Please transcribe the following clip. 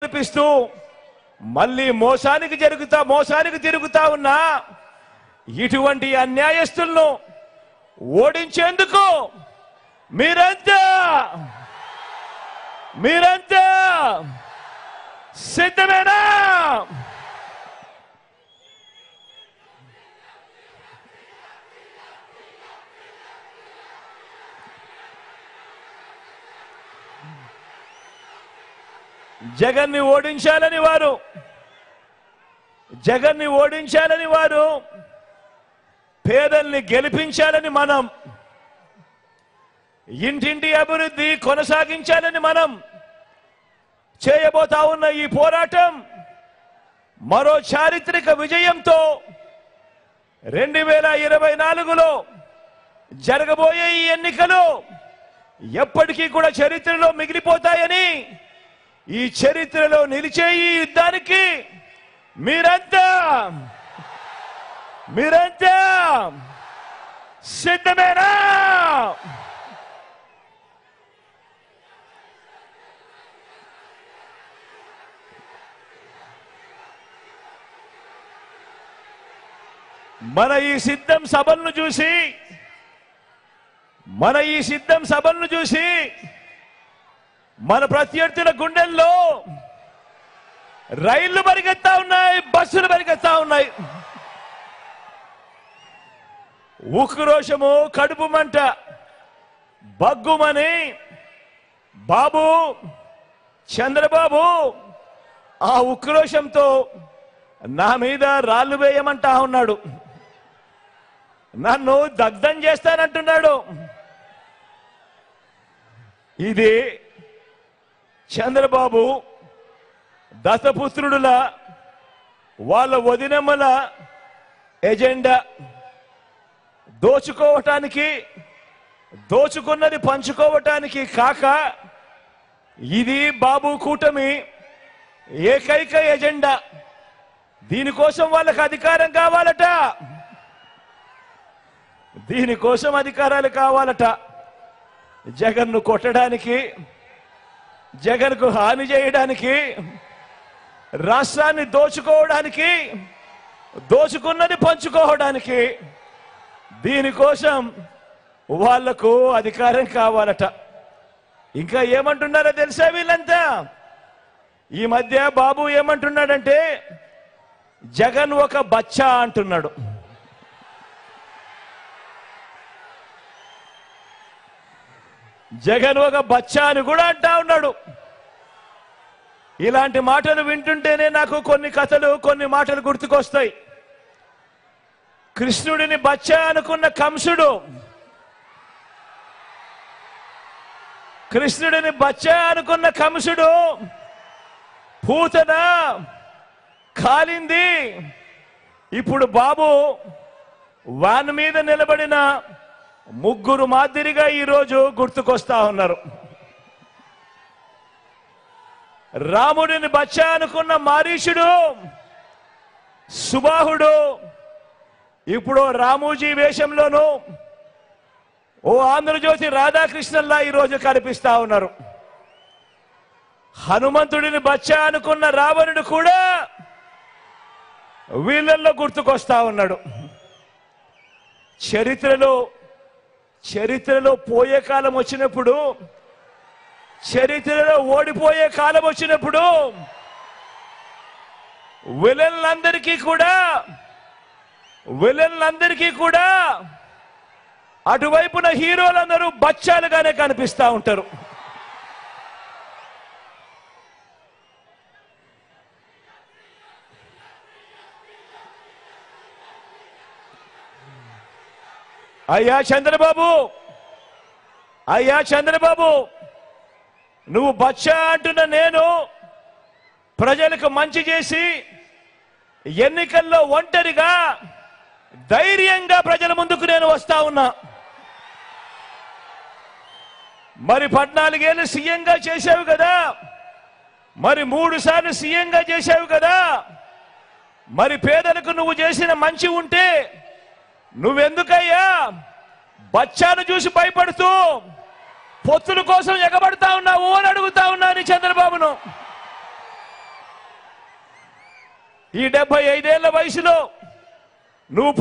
కనిపిస్తూ మళ్ళీ మోసానికి తిరుగుతా ఉన్నా ఇటువంటి అన్యాయస్తులను ఓడించేందుకు మీరంతా సిద్ధమేనా? జగన్ని ఓడించాలని వారు పేదల్ని గెలిపించాలని మనం ఇంటింటి అభివృద్ధి కొనసాగించాలని మనం చేయబోతా ఉన్న ఈ పోరాటం మరో చారిత్రక విజయంతో 2024లో జరగబోయే ఈ ఎన్నికలు ఎప్పటికీ కూడా చరిత్రలో మిగిలిపోతాయని, ఈ చరిత్రలో నిలిచే ఈ యుద్ధానికి మీరంతా సిద్ధమేనా? మన ఈ సిద్ధం సభలను చూసి మన ప్రత్యర్థుల గుండెల్లో రైళ్లు పరిగెత్తా ఉన్నాయి, బస్సులు పరిగెత్తా ఉన్నాయి. ఉక్రోషము, కడుపు మంట బగ్గుమని చంద్రబాబు ఆ ఉక్రోషంతో నా మీద రాళ్లు వేయమంటా ఉన్నాడు, నన్ను దగ్ధం చేస్తానంటున్నాడు. ఇది చంద్రబాబు దత్తపుత్రుడుల వాళ్ళ వదినమ్మల ఎజెండా. దోచుకున్నది పంచుకోవటానికి కాక ఇది బాబు కూటమి ఏకైక ఎజెండా. దీనికోసం వాళ్ళకి అధికారం కావాలట, దీనికోసం అధికారాలు కావాలట. జగన్ను కొట్టడానికి, జగన్కు హాని చేయడానికి, రాష్ట్రాన్ని దోచుకోవడానికి, దోచుకున్నది పంచుకోవడానికి, దీనికోసం వాళ్లకు అధికారం కావాలట. ఇంకా ఏమంటున్నారో తెలుసా వీళ్ళంతా? ఈ మధ్య బాబు ఏమంటున్నాడంటే జగన్ ఒక బచ్చా అంటున్నాడు. జగన్ ఒక బచ్చా అని కూడా అంటా ఉన్నాడు. ఇలాంటి మాటలు వింటుంటేనే నాకు కొన్ని మాటలు గుర్తుకొస్తాయి. కృష్ణుడిని బచ్చా అనుకున్న కంసుడు పూతన కాలింది. ఇప్పుడు బాబు వాన్ మీద నిలబడిన ముగ్గురు మాదిరిగా ఈరోజు గుర్తుకొస్తా ఉన్నారు. రాముడిని బచ్చా అనుకున్న మారీషుడు, సుబాహుడు ఇప్పుడు రామోజీ వేషంలోనూ ఓ ఆంధ్రజ్యోతి రాధాకృష్ణన్లా ఈరోజు కనిపిస్తా ఉన్నారు. హనుమంతుడిని బచ్చా అనుకున్న రావణుడు కూడా వీళ్ళల్లో గుర్తుకొస్తా ఉన్నాడు. చరిత్రలో పోయే కాలం వచ్చినప్పుడు, చరిత్రలో ఓడిపోయే కాలం వచ్చినప్పుడు విలన్లందరికీ కూడా అటువైపున హీరోలందరూ బచ్చాలుగానే కనిపిస్తా ఉంటారు. అయ్యా చంద్రబాబు, నువ్వు బచ్చా అంటున్న నేను ప్రజలకు మంచి చేసి ఎన్నికల్లో ఒంటరిగా ధైర్యంగా ప్రజల ముందుకు నేను వస్తా ఉన్నా. మరి 14 ఏళ్ళు సీఎంగా చేశావు కదా, మరి 3 సార్లు సీఎంగా చేశావు కదా, మరి పేదలకు నువ్వు చేసిన మంచి ఉంటే నువ్వెందుకయ్యా బచ్చాను చూసి భయపడుతూ పొత్తుల కోసం ఎగబడతా ఉన్నావు అని అడుగుతా ఉన్నాను చంద్రబాబును. ఈ 75 ఏళ్ల వయసులో నువ్వు